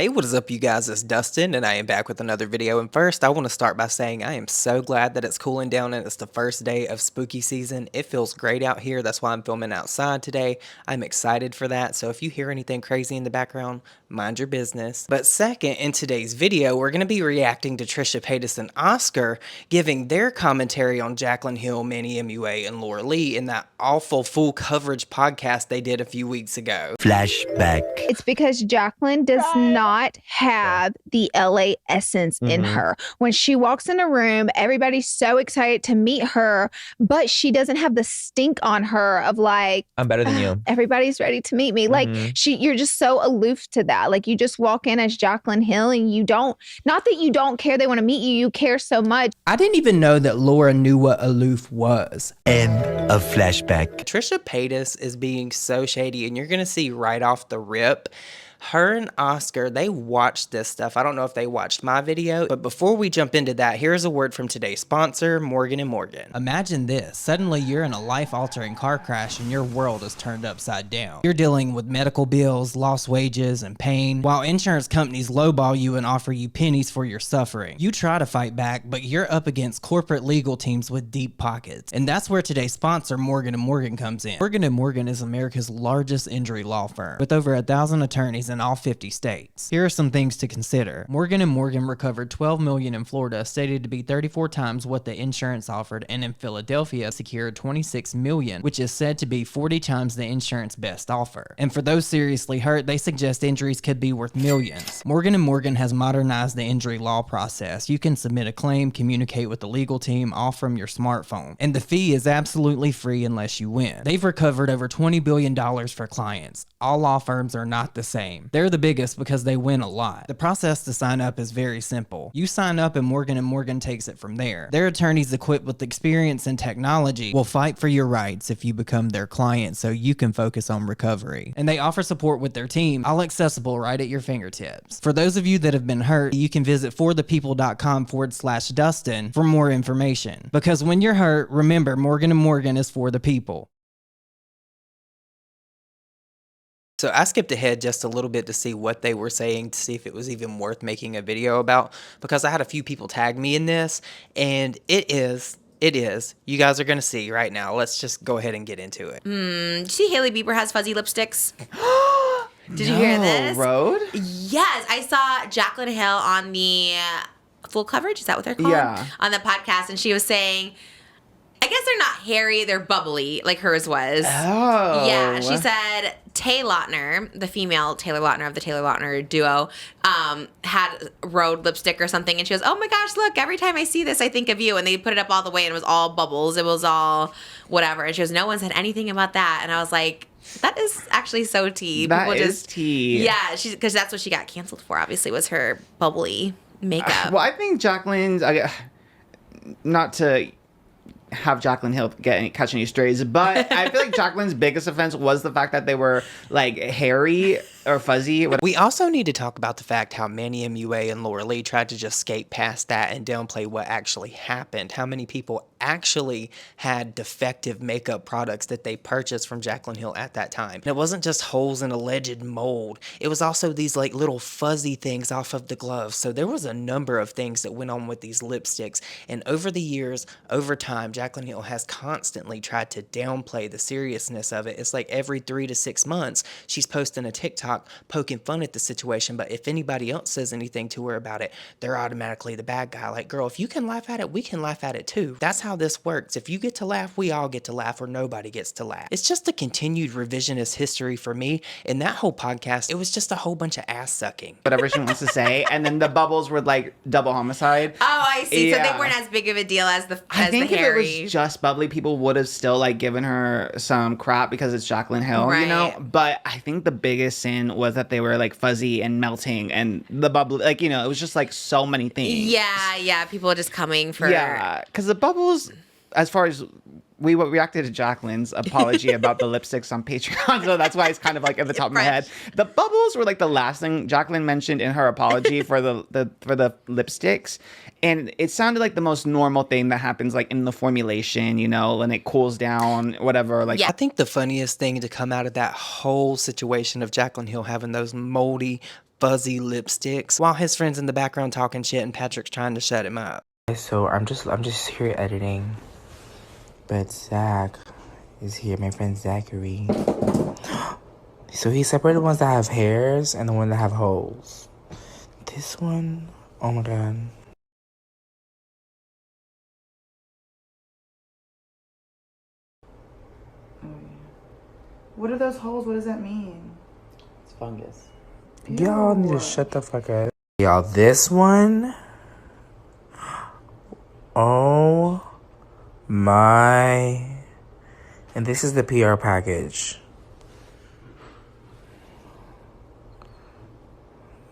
Hey, what is up, you guys? It's Dustin, and I am back with another video. And first, I want to start by saying I am so glad that it's cooling down and it's the first day of spooky season. It feels great out here. That's why I'm filming outside today. I'm excited for that. So if you hear anything crazy in the background, mind your business. But second, in today's video, we're going to be reacting to Trisha Paytas and Oscar giving their commentary on Jaclyn Hill, Manny MUA, and Laura Lee in that awful full coverage podcast they did a few weeks ago. Flashback. It's because Jaclyn does not have the LA essence in her. When she walks in a room, everybody's so excited to meet her, but she doesn't have the stink on her of like, I'm better than you. Everybody's ready to meet me. Like you're just so aloof to that. Like you just walk in as Jaclyn Hill and you don't, not that you don't care they want to meet you, you care so much. I didn't even know that Laura knew what aloof was. End of flashback. Trisha Paytas is being so shady, and you're going to see right off the rip. Her and Oscar, they watched this stuff. I don't know if they watched my video, but before we jump into that, here's a word from today's sponsor, Morgan & Morgan. Imagine this. Suddenly, you're in a life-altering car crash and your world is turned upside down. You're dealing with medical bills, lost wages, and pain, while insurance companies lowball you and offer you pennies for your suffering. You try to fight back, but you're up against corporate legal teams with deep pockets. And that's where today's sponsor, Morgan & Morgan, comes in. Morgan & Morgan is America's largest injury law firm, with over 1,000 attorneys in all 50 states. Here are some things to consider. Morgan & Morgan recovered $12 million in Florida, stated to be 34 times what the insurance offered, and in Philadelphia secured $26 million, which is said to be 40 times the insurance best offer. And for those seriously hurt, they suggest injuries could be worth millions. Morgan & Morgan has modernized the injury law process. You can submit a claim, communicate with the legal team, all from your smartphone. And the fee is absolutely free unless you win. They've recovered over $20 billion for clients. All law firms are not the same. They're the biggest because they win a lot. The process to sign up is very simple. You sign up and Morgan & Morgan takes it from there. Their attorneys equipped with experience and technology will fight for your rights if you become their client so you can focus on recovery. And they offer support with their team, all accessible right at your fingertips. For those of you that have been hurt, you can visit forthepeople.com/Dustin for more information. Because when you're hurt, remember Morgan & Morgan is for the people. So I skipped ahead just a little bit to see what they were saying, to see if it was even worth making a video about, because I had a few people tag me in this, and it is. You guys are going to see right now. Let's just go ahead and get into it. Did you see Hailey Bieber has fuzzy lipsticks? Did you hear this? Road? Yes, I saw Jaclyn Hill on the full coverage. Is that what they're called? Yeah. On the podcast, and she was saying, I guess they're not hairy, they're bubbly, like hers was. Oh. Yeah, she said Tay Lautner, the female Taylor Lautner of the Taylor Lautner duo, had Rhode lipstick or something, and she goes, oh my gosh, look, every time I see this, I think of you. And they put it up all the way, and it was all bubbles. It was all whatever. And she goes, no one said anything about that. And I was like, that is actually so tea. That is tea. Yeah, because that's what she got canceled for, obviously, was her bubbly makeup. Well, I think Jaclyn's, not to have Jaclyn Hill catch any strays, but I feel like Jaclyn's biggest offense was the fact that they were like hairy or fuzzy. We also need to talk about the fact how Manny MUA and Laura Lee tried to just skate past that and downplay what actually happened. How many people actually had defective makeup products that they purchased from Jaclyn Hill at that time. And it wasn't just holes in alleged mold. It was also these like little fuzzy things off of the gloves. So there was a number of things that went on with these lipsticks. And over the years, over time, Jaclyn Hill has constantly tried to downplay the seriousness of it. It's like every 3 to 6 months, she's posting a TikTok poking fun at the situation, but if anybody else says anything to her about it, they're automatically the bad guy. Like, girl, if you can laugh at it, we can laugh at it too. That's how this works. If you get to laugh, we all get to laugh, or nobody gets to laugh. It's just a continued revisionist history for me. In that whole podcast, it was just a whole bunch of ass sucking. Whatever she wants to say. And then the bubbles were like double homicide. Oh, I see. Yeah. So they weren't as big of a deal as the I think the if hairy. it was just bubbly, people would have still like given her some crap because it's Jaclyn Hill, Right. you know? But I think the biggest sin was that they were like fuzzy and melting, and the bubbly, like, you know, it was just like so many things. Yeah. People just coming for. Yeah, because the bubbles, as far as we reacted to Jaclyn's apology about the lipsticks on Patreon, so that's why it's kind of like at the top of my head. The bubbles were like the last thing Jaclyn mentioned in her apology for the lipsticks, and it sounded like the most normal thing that happens like in the formulation, you know, when it cools down, whatever. Like, I think the funniest thing to come out of that whole situation of Jaclyn Hill having those moldy fuzzy lipsticks while his friend's in the background talking shit and Patrick's trying to shut him up. So I'm just here editing, but Zach is here. My friend Zachary. So he separated the ones that have hairs and the one that have holes. This one, oh my god. What are those holes? What does that mean? It's fungus. Y'all need to shut the fuck up. Y'all, this one. Oh my. And this is the PR package.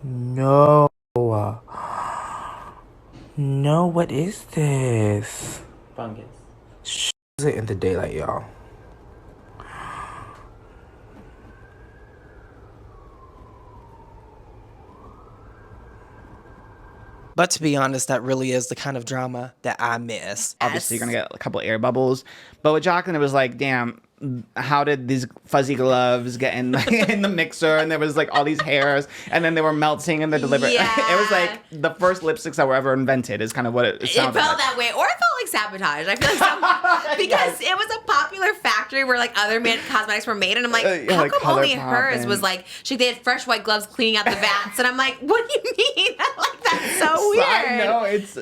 No. No, what is this? Fungus. Sh it in the daylight, y'all. But to be honest, that really is the kind of drama that I miss. Obviously, you're going to get a couple air bubbles. But with Jaclyn, it was like, damn, how did these fuzzy gloves get in, in the mixer? And there was like all these hairs. And then they were melting in the delivery. Yeah. It was like the first lipsticks that were ever invented is kind of what it sounded It felt like. that way. Or it felt like sabotage. I feel like because it was a popular factory where like other cosmetics were made. And I'm like, how like come only ColourPop hers and- was like, they had fresh white gloves cleaning out the vats. And I'm like, what do you mean? Like, that's so weird. I know, it's...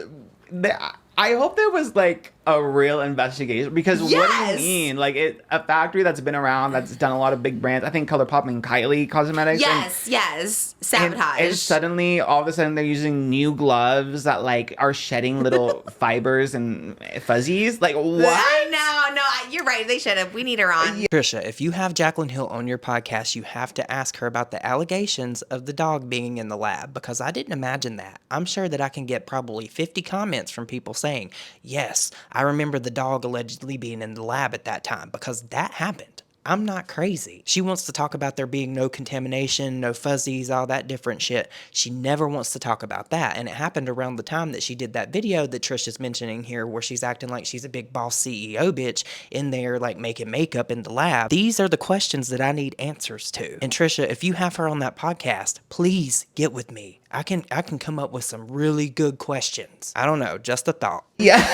I hope there was like a real investigation because what do Yes. you mean? Like a factory that's been around, that's done a lot of big brands. I think ColourPop and Kylie Cosmetics. Yes. Sabotage. And suddenly, all of a sudden, they're using new gloves that like are shedding little fibers and fuzzies. Like what? I know. No, you're right. They should have. We need her on. Trisha, if you have Jaclyn Hill on your podcast, you have to ask her about the allegations of the dog being in the lab because I didn't imagine that. I'm sure that I can get probably 50 comments from people saying, yes, I remember the dog allegedly being in the lab at that time because that happened. I'm not crazy. She wants to talk about there being no contamination, no fuzzies, all that different shit. She never wants to talk about that. And it happened around the time that she did that video that Trisha's mentioning here where she's acting like she's a big boss CEO bitch in there like making makeup in the lab. These are the questions that I need answers to. And Trisha, if you have her on that podcast, please get with me. I can come up with some really good questions. I don't know, just a thought. Yeah.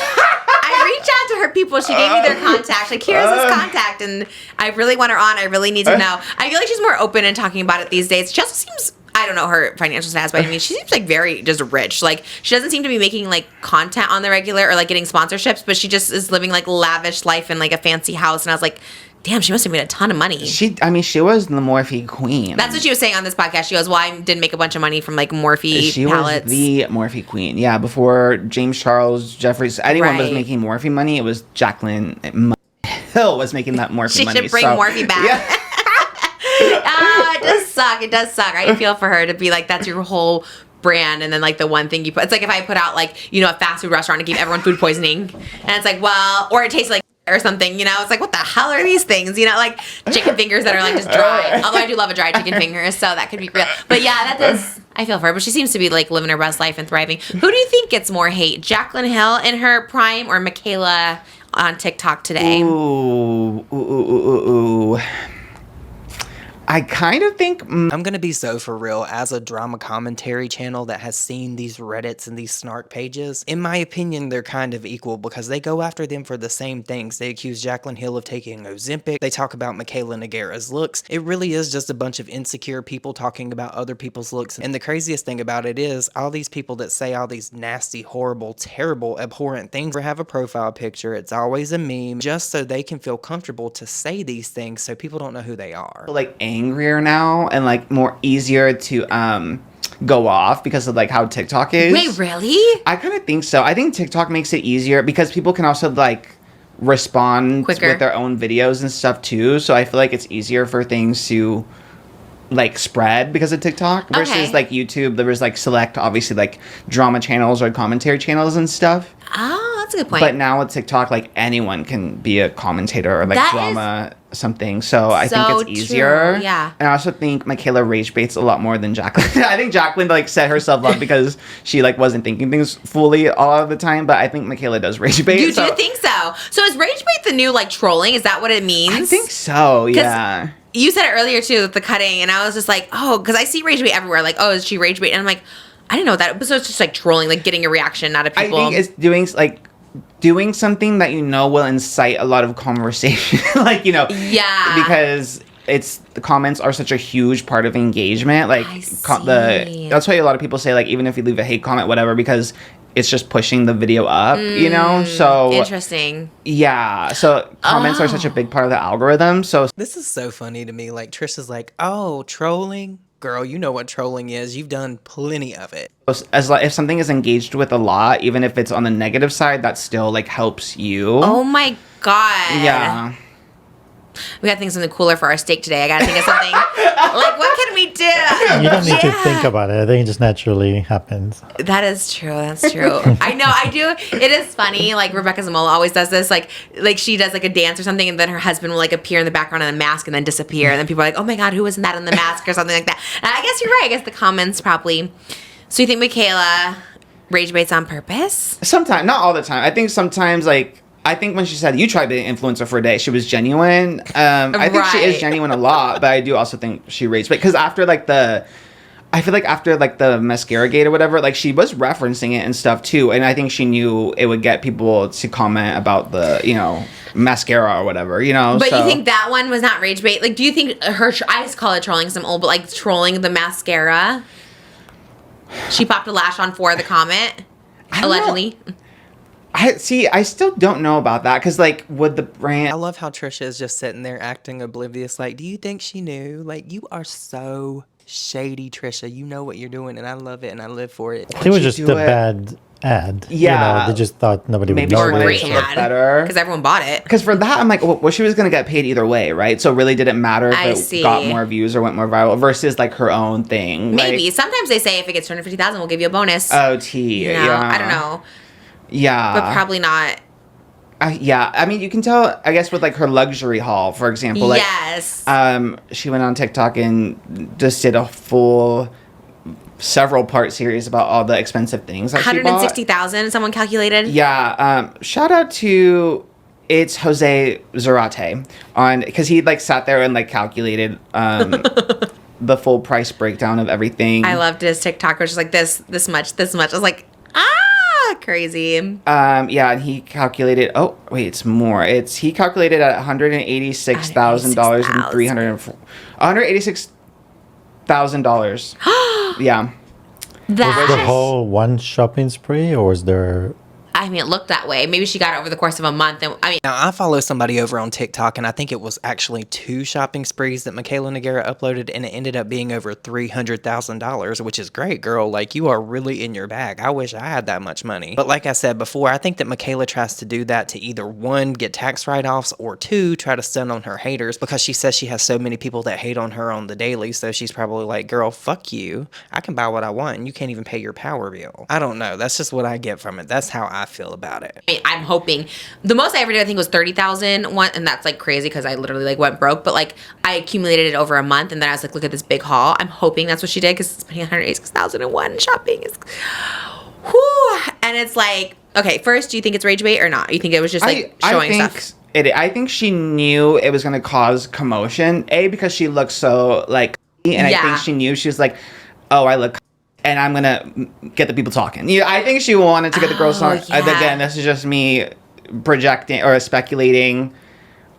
I reached out to her people. She gave me their contact. Like, here's this contact, and I really want her on. I really need to know. I feel like she's more open in talking about it these days. She also seems, I don't know her financial status, but I mean, she seems like very just rich. Like, she doesn't seem to be making like content on the regular or like getting sponsorships, but she just is living like lavish life in like a fancy house. And I was like, damn, she must have made a ton of money. She was the Morphe queen. That's what she was saying on this podcast. She goes, well, I didn't make a bunch of money from like Morphe She palettes. was the Morphe queen. Yeah, before James Charles, Jeffries, anyone was Right. making Morphe money, it was Jaclyn Hill was making that Morphe She money. should bring so- Morphe back. Yeah. It does suck. It does suck. I feel for her to be like, that's your whole brand, and then like the one thing you put, it's like if I put out like, you know, a fast food restaurant and gave everyone food poisoning, and it's like, well, or it tastes like or something, you know, it's like, what the hell are these things, you know, like chicken fingers that are like just dry, although I do love a dry chicken finger, so that could be real. But yeah, that does, I feel for her, but she seems to be like living her best life and thriving. Who do you think gets more hate, Jaclyn Hill in her prime or Mikayla on TikTok today? Ooh. I kind of think I'm gonna be so for real, as a drama commentary channel that has seen these Reddits and these snark pages, in my opinion, they're kind of equal because they go after them for the same things. They accuse Jaclyn Hill of taking Ozempic. They talk about Mikayla Nogueira's looks. It really is just a bunch of insecure people talking about other people's looks. And the craziest thing about it is all these people that say all these nasty, horrible, terrible, abhorrent things have a profile picture. It's always a meme just so they can feel comfortable to say these things so people don't know who they are. like angrier now and like more easier to go off because of like how TikTok is. Wait, really? I kind of think so. I think TikTok makes it easier because people can also like respond Quicker. with their own videos and stuff too. So I feel like it's easier for things to like spread because of TikTok versus Okay. like YouTube. There was like select, obviously like drama channels or commentary channels and stuff. Oh, that's a good point. But now with TikTok, like anyone can be a commentator or like That drama something. So I think so it's easier. true, yeah. And I also think Mikayla rage baits a lot more than Jaclyn. I think Jaclyn like set herself up because she like wasn't thinking things fully all of the time. But I think Mikayla does rage bait. you so do think so? So is rage bait the new like trolling? Is that what it means? I think so. Yeah. you said it earlier too, with the cutting, and I was just like, oh, because I see rage bait everywhere. Like, oh, is she rage bait? And I'm like, I didn't know that. So it's just like trolling, like getting a reaction out of people. I think it's doing something that will incite a lot of conversation. Like, Yeah. Because the comments are such a huge part of engagement. Like that's why a lot of people say, like, even if you leave a hate comment, whatever, because it's just pushing the video up, So interesting. Yeah. So comments are such a big part of the algorithm. So This is so funny to me. Like, Trisha's like, oh, trolling? Girl, you know what trolling is. You've done plenty of it. if something is engaged with a lot, even if it's on the negative side, that still like helps you. Oh my God. Yeah. We gotta think of something cooler for our steak today. I gotta think of something. Like, what can we do? You don't need to think about it. I think it just naturally happens. That is true. That's true. I know. I do. It is funny. Like, Rebecca Zamola always does this. Like she does like a dance or something, and then her husband will like appear in the background in a mask and then disappear. And then people are like, oh my God, who was that in the mask or something like that. And I guess you're right. I guess the comments probably. So you think Mikayla rage baits on purpose? Sometimes, not all the time. I think sometimes, I think when she said you tried to influence her for a day, she was genuine. I think she is genuine a lot, but I do also think she raged bait because after I feel like after the mascara gate or whatever, like she was referencing it and stuff too, and I think she knew it would get people to comment about the mascara or whatever, But so. you think that one was not rage bait? Like, do you think her? I just call it trolling because I'm old, but like trolling the mascara. She popped a lash on for the comment, allegedly. I still don't know about that because would the brand? I love how Trisha is just sitting there acting oblivious. Like, do you think she knew? Like, you are so shady, Trisha. You know what you're doing, and I love it, and I live for it. It was just a bad ad. Yeah. They just thought nobody would Maybe she notice. wanted Great to look ad better because everyone bought it. Because for that, I'm like, well, she was going to get paid either way, right? So really, did it matter if it got more views or went more viral versus her own thing? Maybe. Sometimes they say if it gets 250,000, we'll give you a bonus. OT. Yeah. I don't know. Yeah. But probably not. Yeah. I mean, you can tell, I guess, with her luxury haul, for example. Yes. She went on TikTok and just did a full several part series about all the expensive things that she bought. 160,000, someone calculated. Yeah. Shout out to it's Jose Zarate because he sat there and calculated the full price breakdown of everything. I loved his TikTok, which was like this much. I was like, crazy. Yeah, and he calculated. Oh, wait, it's more. He calculated at $186,000 and $186,000. Yeah. Was the whole one shopping spree, or was there? I mean, it looked that way. Maybe she got it over the course of a month. And Now, I follow somebody over on TikTok, and I think it was actually 2 shopping sprees that Mikayla Nogeuria uploaded, and it ended up being over $300,000, which is great, girl. Like, you are really in your bag. I wish I had that much money. But like I said before, I think that Mikayla tries to do that to either 1, get tax write-offs, or 2, try to stun on her haters, because she says she has so many people that hate on her on the daily, so she's probably like, girl, fuck you. I can buy what I want, and you can't even pay your power bill. I don't know. That's just what I get from it. That's how I feel about it. I mean, I'm hoping the most I ever did, I think, was 30,000 one, and that's crazy because I literally went broke. But I accumulated it over a month, and then I was like, look at this big haul. I'm hoping that's what she did because spending 186,001 shopping is, whew. And it's like, okay, first, do you think it's rage bait or not? You think it was just showing stuff? I think she knew it was going to cause commotion. Because she looks so and I think she knew she was like, oh, I look. And I'm going to get the people talking. I think she wanted to get the girls talking. Yeah. Again, this is just me projecting or speculating.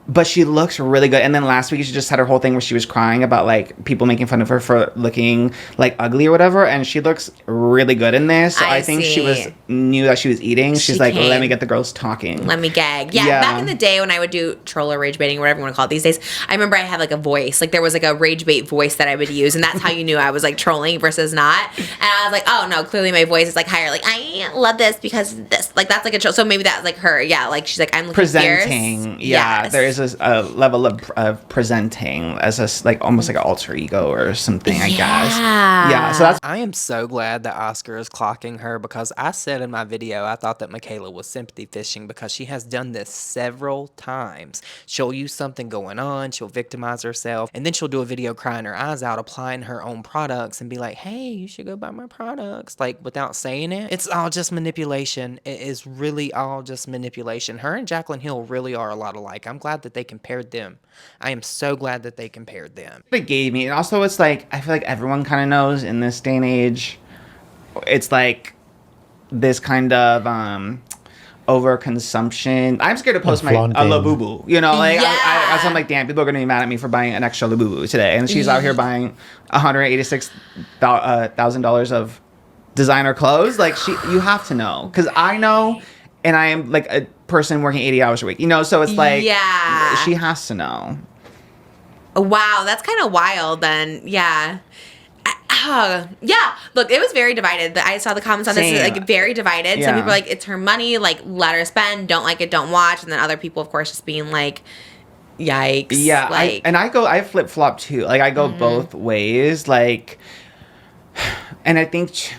But she looks really good. And then last week, she just had her whole thing where she was crying about, people making fun of her for looking, ugly or whatever. And she looks really good in this. So I think she knew that she was eating. She's like, let me get the girls talking. Let me gag. Yeah, back in the day when I would do troll or rage baiting, whatever you want to call it these days, I remember I had, a voice. There was, a rage bait voice that I would use. And that's how you knew I was, trolling versus not. And I was like, oh, no, clearly my voice is, higher. I love this because of this. That's, a troll. So maybe that's, her. Yeah, she's like, I'm looking presenting. fierce. Yeah, yes. there is a level of presenting as almost like an alter ego or something, I guess. Yeah, so that's. I am so glad that Oscar is clocking her, because I said in my video I thought that Mikayla was sympathy fishing, because she has done this several times. She'll use something going on, she'll victimize herself, and then she'll do a video crying her eyes out, applying her own products, and be like, hey, you should go buy my products, without saying it. It's all just manipulation. It is really all just manipulation. Her and Jaclyn Hill really are a lot alike. I'm glad that they compared them. I am so glad that they compared them. It gave me, and also it's like, I feel like everyone kind of knows in this day and age, it's like this kind of overconsumption. I'm scared to post my Labubu, you know, like I'm like, damn, people are gonna be mad at me for buying an extra Labubu today, and she's out here buying $186,000 of designer clothes. Like, you have to know, because I know, and I am like a person working 80 hours a week, you know, so it's like, she has to know. Wow, that's kind of wild then. Yeah. Yeah, look, it was very divided. I saw the comments on this, like, very divided. Some people are like, it's her money, like, let her spend, don't like it, don't watch. And then other people, of course, just being like, yikes. Yeah, like, I flip-flop too. Like, I go both ways. Like, and I think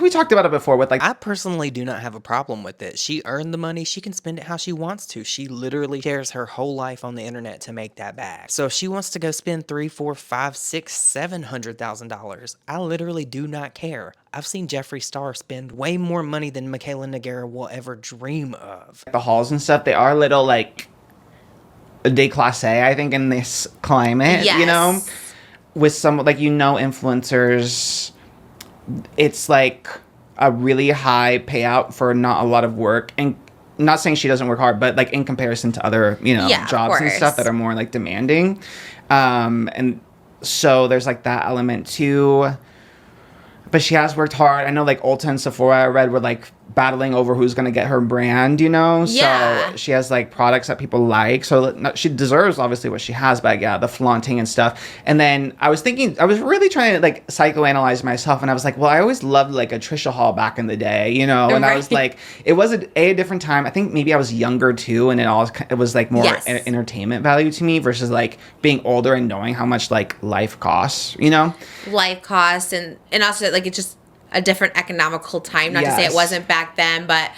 we talked about it before with, like, I personally do not have a problem with it. She earned the money. She can spend it how she wants to. She literally shares her whole life on the internet to make that bag. So if she wants to go spend $300,000, $400,000, $500,000, $700,000, I literally do not care. I've seen Jeffree Star spend way more money than Mikayla Nogeuria will ever dream of. The hauls and stuff, they are a little, like, déclassé, I think, in this climate, you know? With some, like, influencers, it's like a really high payout for not a lot of work, and not saying she doesn't work hard, but like in comparison to other, jobs and stuff that are more like demanding. And so there's like that element too. But she has worked hard. I know like Ulta and Sephora, I read, were like battling over who's going to get her brand, you know? Yeah. So she has like products that people like. So she deserves obviously what she has, but yeah, the flaunting and stuff. And then I was really trying to like psychoanalyze myself. And I was like, well, I always loved like a Trisha Hall back in the day, you know? And I was like, it was a different time. I think maybe I was younger too. And it was like more entertainment value to me versus like being older and knowing how much like life costs, you know? Life costs and also like it's just a different economical time. Not to say it wasn't back then, but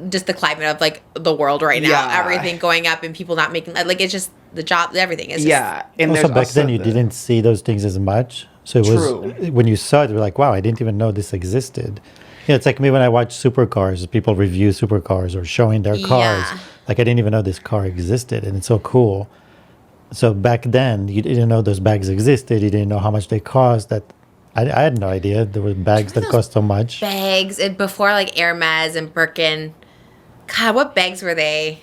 just the climate of like the world right now, everything going up and people not making, like, it's just the job, everything is just. And also back then you didn't see those things as much. So it was, when you saw it, you were like, wow, I didn't even know this existed. Yeah, it's like me when I watch supercars, people review supercars or showing their cars. Like, I didn't even know this car existed, and it's so cool. So back then, you didn't know those bags existed. You didn't know how much they cost. That I had no idea there were bags that cost so much. Bags before like Hermes and Birkin. God, what bags were they?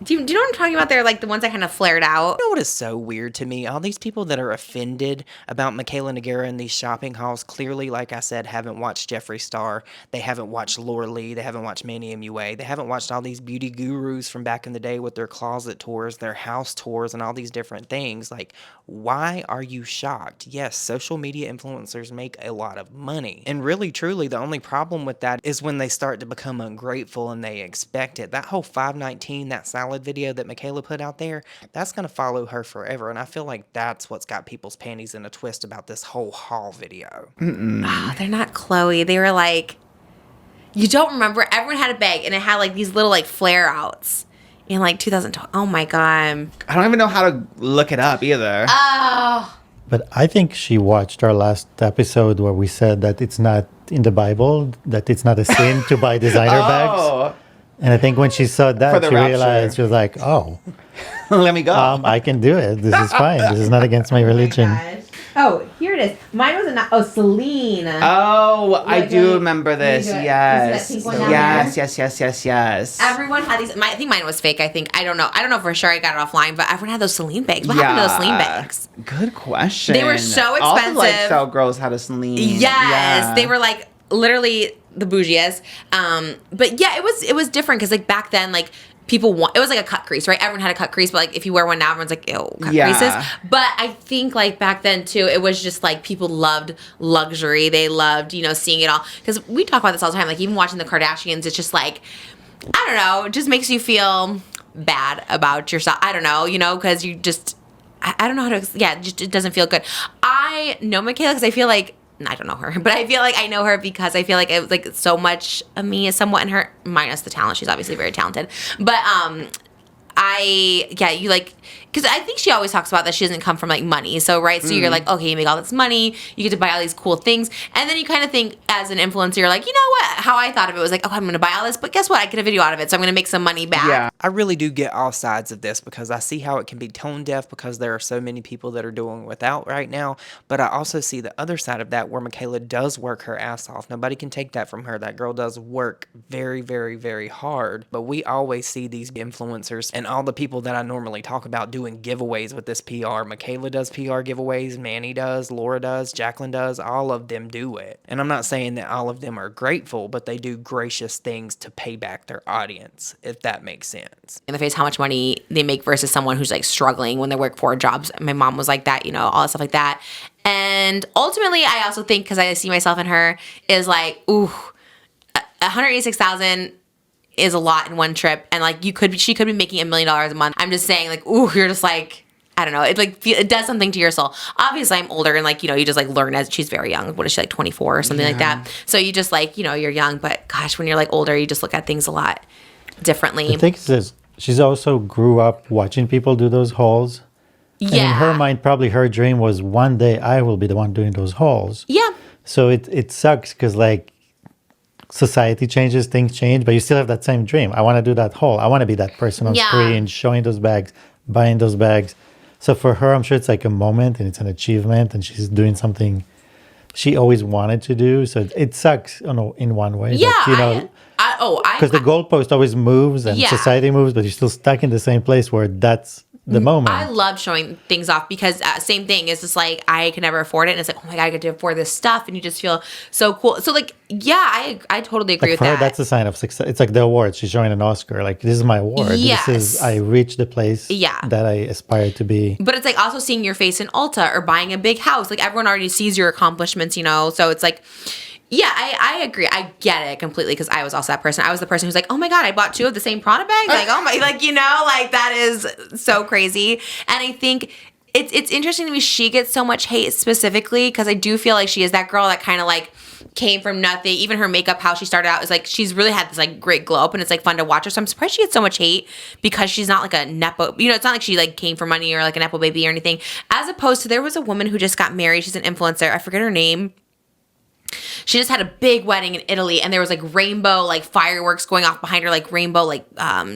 Do you know what I'm talking about? They're like the ones that kind of flared out. You know what is so weird to me? All these people that are offended about Mikayla Nogeuria in these shopping hauls clearly, like I said, haven't watched Jeffree Star. They haven't watched Laura Lee. They haven't watched Manny MUA. They haven't watched all these beauty gurus from back in the day with their closet tours, their house tours, and all these different things. Like, why are you shocked? Yes, social media influencers make a lot of money. And really, truly, the only problem with that is when they start to become ungrateful and they expect it. That whole 519, that salad video that Mikayla put out there, that's going to follow her forever. And I feel like that's what's got people's panties in a twist about this whole haul video. Oh, they're not Chloe. They were like, you don't remember? Everyone had a bag and it had like these little like flare outs in like 2012. Oh my God. I don't even know how to look it up either. Oh. But I think she watched our last episode where we said that it's not in the Bible, that it's not a sin to buy designer bags. And I think when she saw that, she realized, she was like, oh. Let me go. I can do it. This is fine. This is not against my religion. Oh, here it is. Mine was Celine. Oh, I do remember this. Yes. Is that pink one Yes. Everyone had these. I think mine was fake. I don't know for sure. I got it offline, but everyone had those Celine bags. What happened to those Celine bags? Good question. They were so expensive. All the lifestyle girls had a Celine. Yes, they were like literally the bougiest. But yeah, it was different because like back then, like people it was like a cut crease, right? Everyone had a cut crease, but like if you wear one now, everyone's like, ew, cut creases. But I think like back then too, it was just like people loved luxury. They loved, seeing it all. Because we talk about this all the time. Like even watching the Kardashians, it's just like, I don't know, it just makes you feel bad about yourself. I don't know, because you just, I don't know how to, it doesn't feel good. I know Mikayla because I feel like, I don't know her, but I feel like I know her because I feel like it was like so much of me is somewhat in her, minus the talent. She's obviously very talented. But you like, because I think she always talks about that she doesn't come from like money. So, right. So you're like, okay, you make all this money, you get to buy all these cool things. And then you kind of think as an influencer, you're like, you know what? How I thought of it was like, oh, I'm going to buy all this, but guess what? I get a video out of it. So I'm going to make some money back. Yeah. I really do get all sides of this because I see how it can be tone deaf because there are so many people that are doing without right now. But I also see the other side of that where Mikayla does work her ass off. Nobody can take that from her. That girl does work very, very, very hard. But we always see these influencers and all the people that I normally talk about doing giveaways with this PR. Mikayla does PR giveaways, Manny does, Laura does, Jaclyn does, all of them do it. And I'm not saying that all of them are grateful, but they do gracious things to pay back their audience, if that makes sense. In the face how much money they make versus someone who's like struggling when they work 4 jobs. My mom was like that, all that stuff like that. And ultimately, I also think, because I see myself in her, is like, ooh, 186,000 is a lot in one trip, and like she could be making $1 million a month. I'm just saying, like, ooh, you're just like, I don't know, it does something to your soul. Obviously, I'm older, and like, you just like learn as she's very young. What is she, like 24 or something like that? So you just like, you're young, but gosh, when you're like older, you just look at things a lot differently. The thing is, she's also grew up watching people do those hauls. Yeah. And in her mind, probably her dream was one day I will be the one doing those hauls. Yeah. So it sucks because like society changes, things change, but you still have that same dream. I want to do that haul. I want to be that person on screen, showing those bags, buying those bags. So for her, I'm sure it's like a moment and it's an achievement and she's doing something she always wanted to do. So it sucks in one way. Yeah. But, because the goalpost always moves and society moves, but you're still stuck in the same place where that's the moment. I love showing things off because same thing. It's just like I can never afford it, and it's like, oh my god, I get to afford this stuff, and you just feel so cool. So like, yeah, I totally agree with for her, that. that's a sign of success. It's like the award. She's showing an Oscar. Like, this is my award. Yes. This is, I reached the place that I aspire to be. But it's like also seeing your face in Ulta or buying a big house. Like everyone already sees your accomplishments, So it's like, yeah, I agree. I get it completely because I was also that person. I was the person who's like, oh my god, I bought 2 of the same Prada bags. Like, oh my, like like that is so crazy. And I think it's interesting to me. She gets so much hate specifically because I do feel like she is that girl that kind of like came from nothing. Even her makeup, how she started out, is like she's really had this like great glow up, and it's like fun to watch her. So I'm surprised she gets so much hate because she's not like a nepo. It's not like she like came from money or like a nepo baby or anything. As opposed to there was a woman who just got married. She's an influencer. I forget her name. She just had a big wedding in Italy, and there was like rainbow like fireworks going off behind her, like rainbow like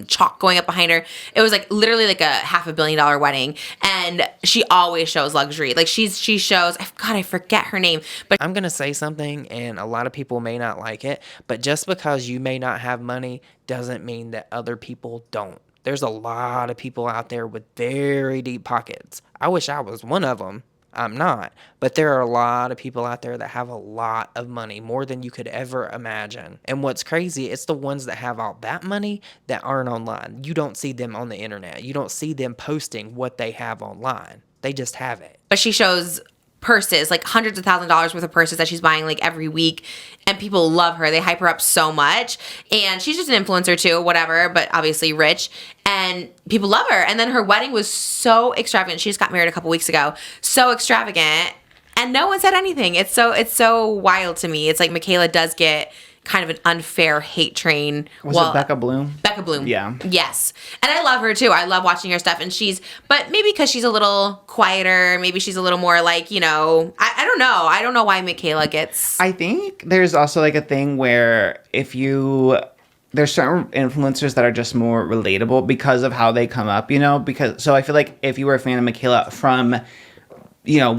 chalk going up behind her. It was like literally like a $500 million wedding, and she always shows luxury. Like she shows. I forget her name, but I'm gonna say something, and a lot of people may not like it, but just because you may not have money doesn't mean that other people don't. There's a lot of people out there with very deep pockets. I wish I was one of them. I'm not. But there are a lot of people out there that have a lot of money, more than you could ever imagine. And what's crazy, it's the ones that have all that money that aren't online. You don't see them on the internet. You don't see them posting what they have online. They just have it. But she shows purses, like hundreds of $1,000s worth of purses that she's buying like every week, and people love her. They hype her up so much, and she's just an influencer too, whatever, but obviously rich, and people love her. And then her wedding was so extravagant. She just got married a couple weeks ago. So extravagant, and no one said anything. It's so wild to me. It's like Mikayla does get kind of an unfair hate train. Was it Becca Bloom? Becca Bloom. Yeah. Yes. And I love her too. I love watching her stuff. And but maybe because she's a little quieter, maybe she's a little more like, I don't know. I don't know why Mikayla gets. I think there's also like a thing where there's certain influencers that are just more relatable because of how they come up, so I feel like if you were a fan of Mikayla from,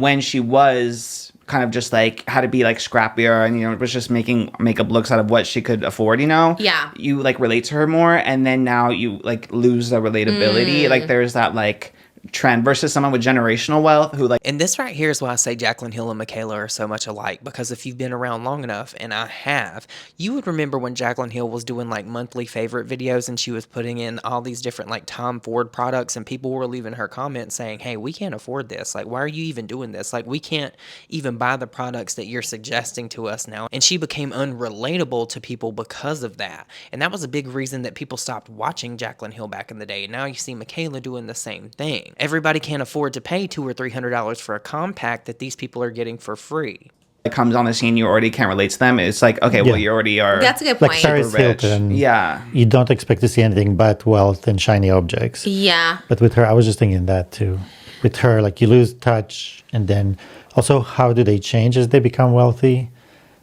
when she was kind of just like had to be like scrappier and was just making makeup looks out of what she could afford, you like relate to her more, and then now you like lose the relatability. Like there's that like trend versus someone with generational wealth who like. And this right here is why I say Jaclyn Hill and Mikayla are so much alike, because if you've been around long enough, and I have, you would remember when Jaclyn Hill was doing like monthly favorite videos and she was putting in all these different like Tom Ford products, and people were leaving her comments saying, hey, we can't afford this. Like, why are you even doing this? Like, we can't even buy the products that you're suggesting to us now. And she became unrelatable to people because of that. And that was a big reason that people stopped watching Jaclyn Hill back in the day. And now you see Mikayla doing the same thing. Everybody can't afford to pay $200 or $300 for a compact that these people are getting for free. it comes on the scene, you already can't relate to them. It's like, okay, well, you already are. That's a good Like point. Paris rich. Hilton. Yeah. You don't expect to see anything but wealth and shiny objects. Yeah. But with her, I was just thinking that too. With her, like you lose touch, and then also how do they change as they become wealthy?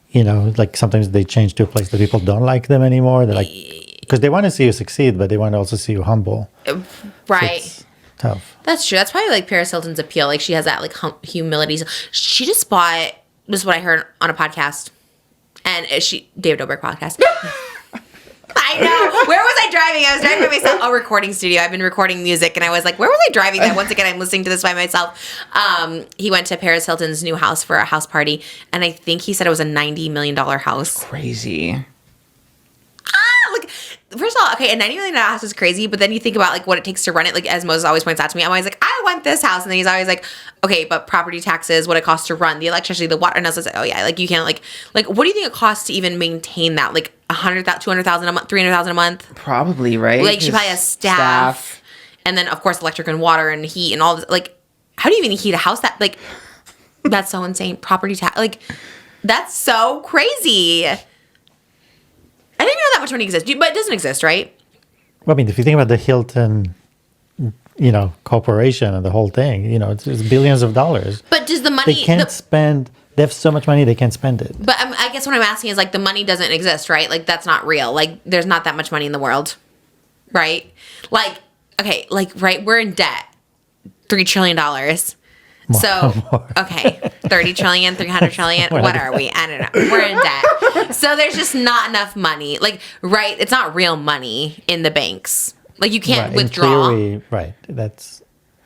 You know, like sometimes they change to a place that people don't like them anymore. They're like, because they want to see you succeed, but they want to also see you humble. Right. So it's tough. That's true. That's probably like Paris Hilton's appeal. Like she has that like humility. She just bought. This is what I heard on a podcast, and David Dobrik podcast. I know. Where was I driving? I was driving by myself. A recording studio. I've been recording music, and I was like, where was I driving? That once again, I'm listening to this by myself. He went to Paris Hilton's new house for a house party, and I think he said it was a $90 million house. Crazy. Like, first of all, okay, a $90 million house is crazy, but then you think about like what it takes to run it. Like as Moses always points out to me, I'm always like, I want this house, and then he's always like, okay, but property taxes, what it costs to run, the electricity, the water, and I was like, oh yeah, like you can't like what do you think it costs to even maintain that? Like 100,000, 200,000 a month, 300,000 a month? Probably, right? Like she probably has staff, and then of course electric and water and heat and all this. Like, how do you even heat a house that like? That's so insane. Property tax, like that's so crazy. I didn't know that much money exists, but it doesn't exist, right? Well, I mean, if you think about the Hilton, you know, corporation and the whole thing, you know, it's billions of dollars. But does the money... They can't spend... They have so much money, they can't spend it. But I guess what I'm asking is, like, the money doesn't exist, right? Like, that's not real. Like, there's not that much money in the world, right? Like, okay, like, right, we're in debt. $3 trillion. So, okay, 30 trillion, 300 trillion, what are we? I don't know. We're in debt. So there's just not enough money. Like, right, it's not real money in the banks. Like, you can't withdraw. In theory, right, that's...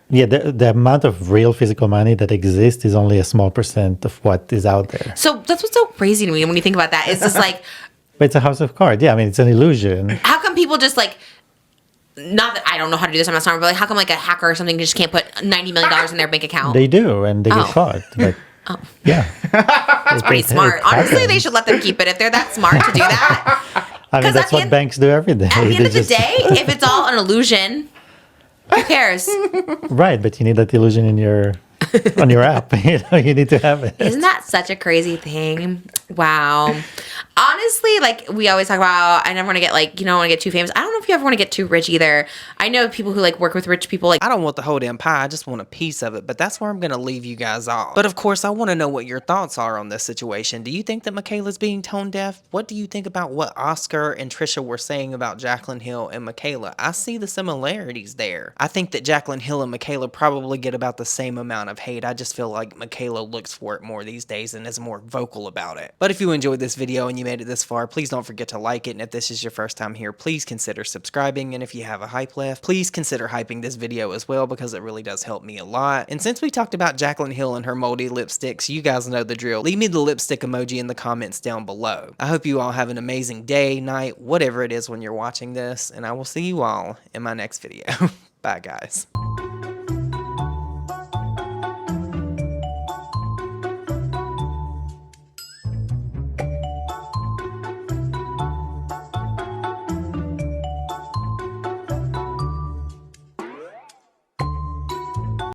Yeah, the amount of real physical money that exists is only a small percent of what is out there. So that's what's so crazy to me when you think about that. It's just like... But it's a house of cards. Yeah, I mean, it's an illusion. How come people just, like... Not that I don't know how to do this, I'm not smart, but like, how come like a hacker or something just can't put $90 million in their bank account? They do, and they get caught. But yeah, that's pretty smart. Honestly, they should let them keep it if they're that smart to do that. I mean, that's what banks do every day. At the end of the day, if it's all an illusion, who cares? Right, but you need that illusion in your on your app. You know, you need to have it. Isn't that such a crazy thing? Wow. Honestly, like we always talk about, I never want to get like, you don't want to get too famous. I don't know if you ever want to get too rich either. I know people who like work with rich people. Like, I don't want the whole damn pie. I just want a piece of it. But that's where I'm going to leave you guys off. But of course, I want to know what your thoughts are on this situation. Do you think that Mikayla's being tone deaf? What do you think about what Oscar and Trisha were saying about Jaclyn Hill and Mikayla? I see the similarities there. I think that Jaclyn Hill and Mikayla probably get about the same amount of hate. I just feel like Mikayla looks for it more these days and is more vocal about it. But if you enjoyed this video and you made it this far, please don't forget to like it. And if this is your first time here, please consider subscribing. And if you have a hype left, please consider hyping this video as well, because it really does help me a lot. And since we talked about Jaclyn Hill and her moldy lipsticks, you guys know the drill. Leave me the lipstick emoji in the comments down below. I hope you all have an amazing day, night, whatever it is when you're watching this, and I will see you all in my next video. Bye, guys.